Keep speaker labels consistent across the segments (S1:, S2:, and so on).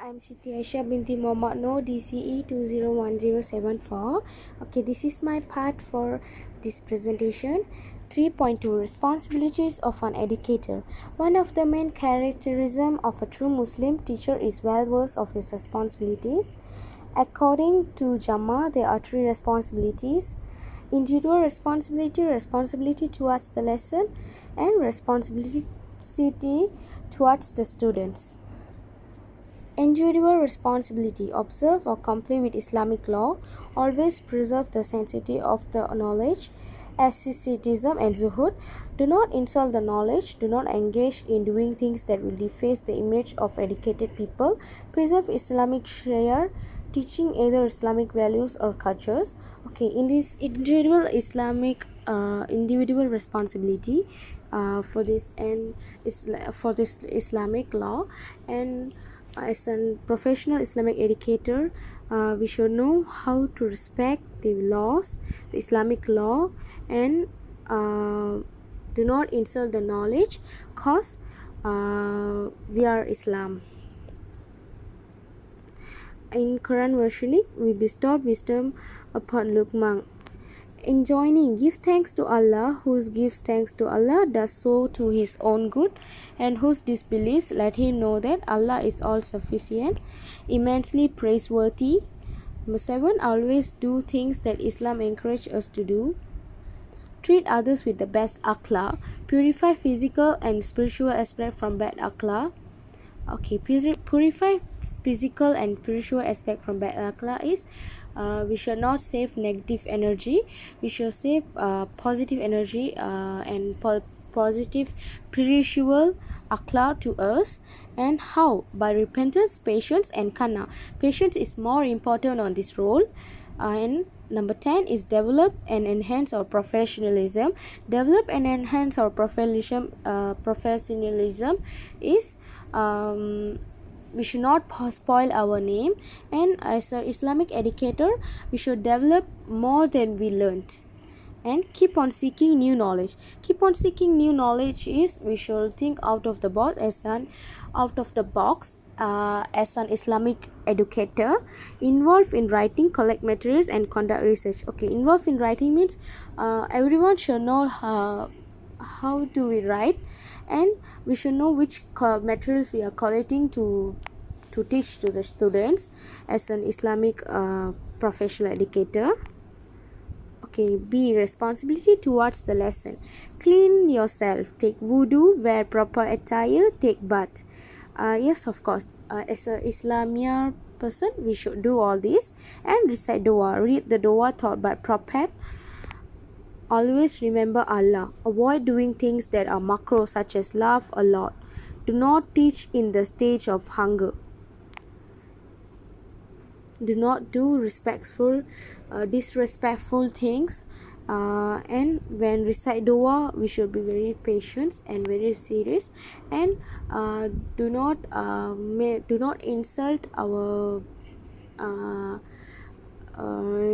S1: I'm Siti Aisha binti Muhammad No DCE 201074. Okay, this is my part for this presentation. 3.2 Responsibilities of an educator. One of the main characterisms of a true Muslim teacher is well versed of his responsibilities. According to Jama, there are three responsibilities: individual responsibility, responsibility towards the lesson, and responsibility towards the students. Individual responsibility: observe or comply with Islamic law, always preserve the sanctity of the knowledge, asceticism and zuhud, do not insult the knowledge, do not engage in doing things that will deface the image of educated people, preserve Islamic sharia, teaching either Islamic values or cultures. Okay, in this individual responsibility for this Islamic law, and as a professional Islamic educator, we should know how to respect the laws, the Islamic law, and do not insult the knowledge, cause we are Islam. In Quran versioning, we bestowed wisdom upon Luqman, enjoining, give thanks to Allah, who gives thanks to Allah does so to his own good, and whose disbelieves let him know that Allah is all sufficient, immensely praiseworthy. Number 7, always do things that Islam encourages us to do. Treat others with the best akhlaq. Purify physical and spiritual aspect from bad akhlaq. Okay, purify physical and spiritual aspect from bad akhlaq is we should not save negative energy, we should save positive energy and positive spiritual akhlaq to us. And how? By repentance, patience and kana. Patience is more important on this role. And number 10 is develop and enhance our professionalism. Develop and enhance our professionalism is we should not spoil our name, and as an Islamic educator we should develop more than we learned, and keep on seeking new knowledge. Keep on seeking new knowledge is we should think out of the box as an Islamic educator. Involved in writing, collect materials and conduct research. Okay, involved in writing means everyone should know how do we write, and we should know which materials we are collecting to teach to the students as an Islamic professional educator. Okay, B, responsibility towards the lesson. Clean yourself, take wudu, wear proper attire, take bath. Yes, of course, as a Islamia person we should do all this, and recite dua, read the dua taught by Prophet. Always remember Allah. Avoid doing things that are makruh, such as laugh a lot. Do not teach in the stage of hunger. Do not do disrespectful things. And when recite dua, we should be very patient and very serious. And do not insult our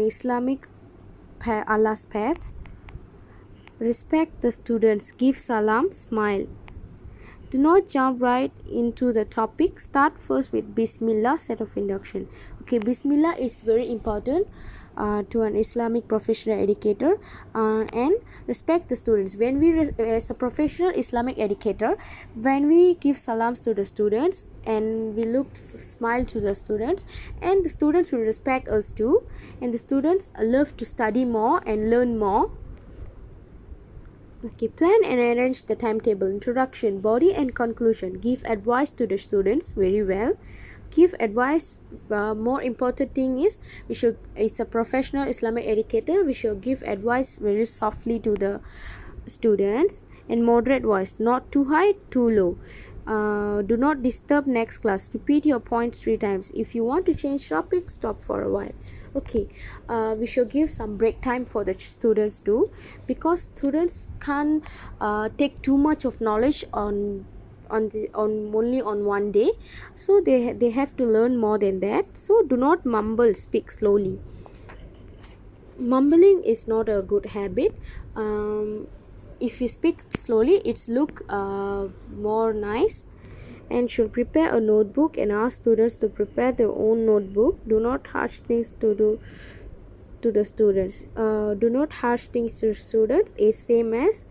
S1: Islamic Allah's path. Respect the students, give salam, smile. Do not jump right into the topic. Start first with Bismillah, set of induction. Okay, Bismillah is very important to an Islamic professional educator. And respect the students. When we as a professional Islamic educator, when we give salams to the students and we smile to the students, and the students will respect us too, and the students love to study more and learn more. Okay, plan and arrange the timetable. Introduction, body and conclusion. Give advice to the students very well. Give advice. More important thing is it's a professional Islamic educator, we should give advice very softly to the students, and moderate voice, not too high, too low. Do not disturb next class. Repeat your points 3 times. If you want to change topic, stop for a while. Okay, we should give some break time for the students too, because students can't take too much of knowledge on only on one day, so they have to learn more than that. So do not mumble, speak slowly. Mumbling is not a good habit. If you speak slowly, it's look more nice, and should prepare a notebook and ask students to prepare their own notebook. Do not harsh things to the students. Do not harsh things to students is same as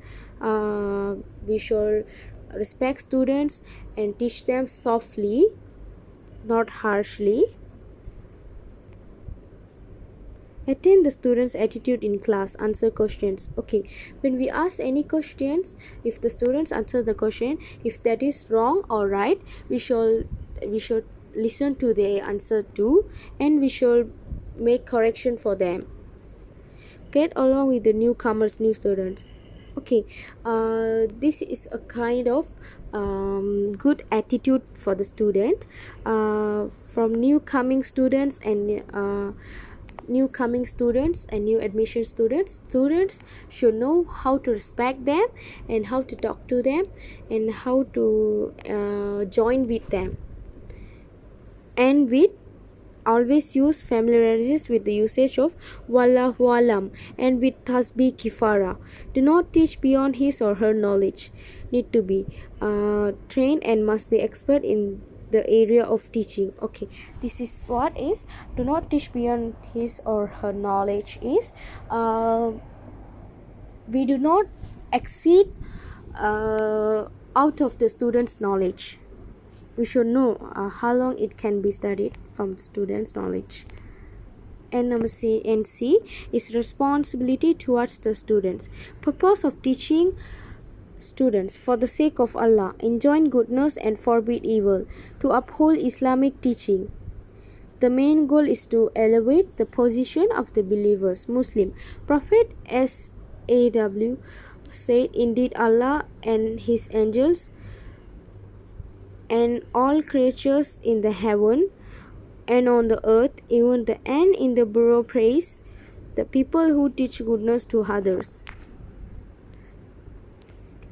S1: we should respect students and teach them softly, not harshly. Attain the student's attitude in class. Answer questions. Okay, when we ask any questions, if the students answer the question, if that is wrong or right, we should listen to their answer too, and we should make correction for them. Get along with the newcomers, new students. Okay, this is a kind of good attitude for the student. From new students and new admission students should know how to respect them and how to talk to them and how to join with them, and with always use familiarities with the usage of wallahu alam and with tasbih kifara. Do not teach beyond his or her knowledge. Need to be trained and must be expert in the area of teaching. Okay, this is what is do not teach beyond his or her knowledge is we do not exceed out of the student's knowledge. We should know how long it can be studied from the student's knowledge. And number C is responsibility towards the students. Purpose of teaching students for the sake of Allah, enjoin goodness and forbid evil, to uphold Islamic teaching. The main goal is to elevate the position of the believers. Muslim. Prophet SAW said, indeed Allah and his angels and all creatures in the heaven and on the earth, even the ant in the burrow, praise the people who teach goodness to others.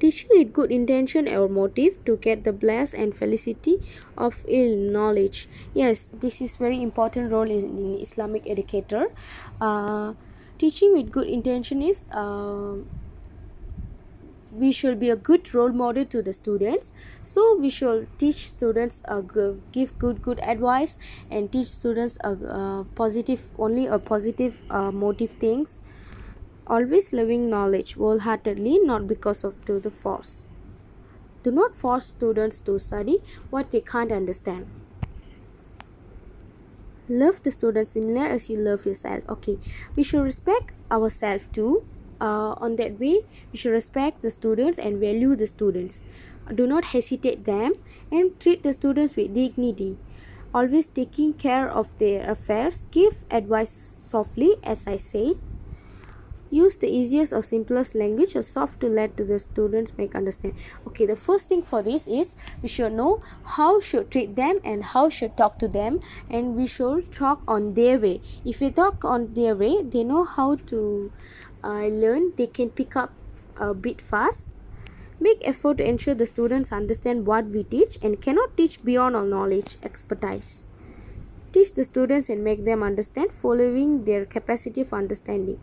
S1: Teaching with good intention or motive to get the bliss and felicity of ill knowledge. Yes, this is very important role in Islamic educator. Teaching with good intention is we should be a good role model to the students, so we should teach students give good advice and teach students positive motive things. Always loving knowledge wholeheartedly, not because of the force. Do not force students to study what they can't understand. Love the students similar as you love yourself. Okay, we should respect ourselves too. On that way, we should respect the students and value the students. Do not hesitate them and treat the students with dignity. Always taking care of their affairs. Give advice softly, as I said. Use the easiest or simplest language or soft to let the students make understand. Okay, the first thing for this is we should know how should treat them and how should talk to them, and we should talk on their way. If we talk on their way, they know how to learn. They can pick up a bit fast. Make effort to ensure the students understand what we teach and cannot teach beyond our knowledge, expertise. Teach the students and make them understand following their capacity of understanding.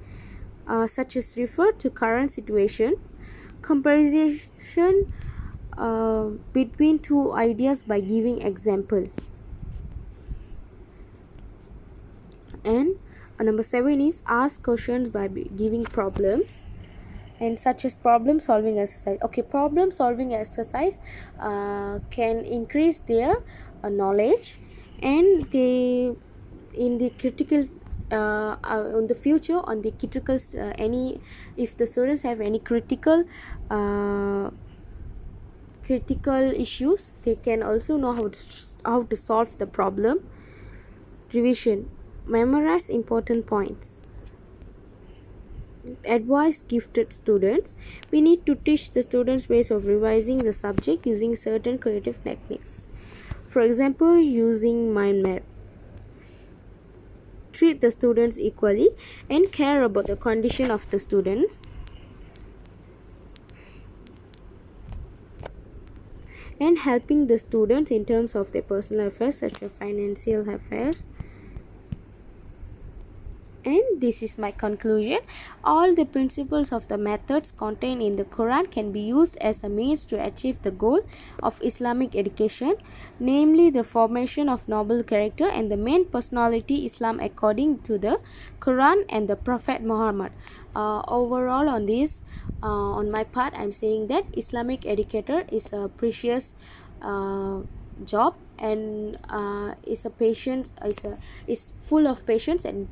S1: Such as refer to current situation, comparison between two ideas by giving example. And number 7 is ask questions by giving problems, and such as problem solving exercise. Okay, problem solving exercise can increase their knowledge, and they in the critical on the future on the critical any if the students have any critical issues, they can also know how to solve the problem. Revision. Memorize important points. Advise gifted students. We need to teach the students ways of revising the subject using certain creative techniques. For example, using mind map. Treat the students equally and care about the condition of the students. And helping the students in terms of their personal affairs such as financial affairs. And this is my conclusion. All the principles of the methods contained in the Quran can be used as a means to achieve the goal of Islamic education, namely the formation of noble character and the main personality Islam according to the Quran and the Prophet Muhammad. Overall on this, on my part, I'm saying that Islamic educator is a precious job, and is full of patience and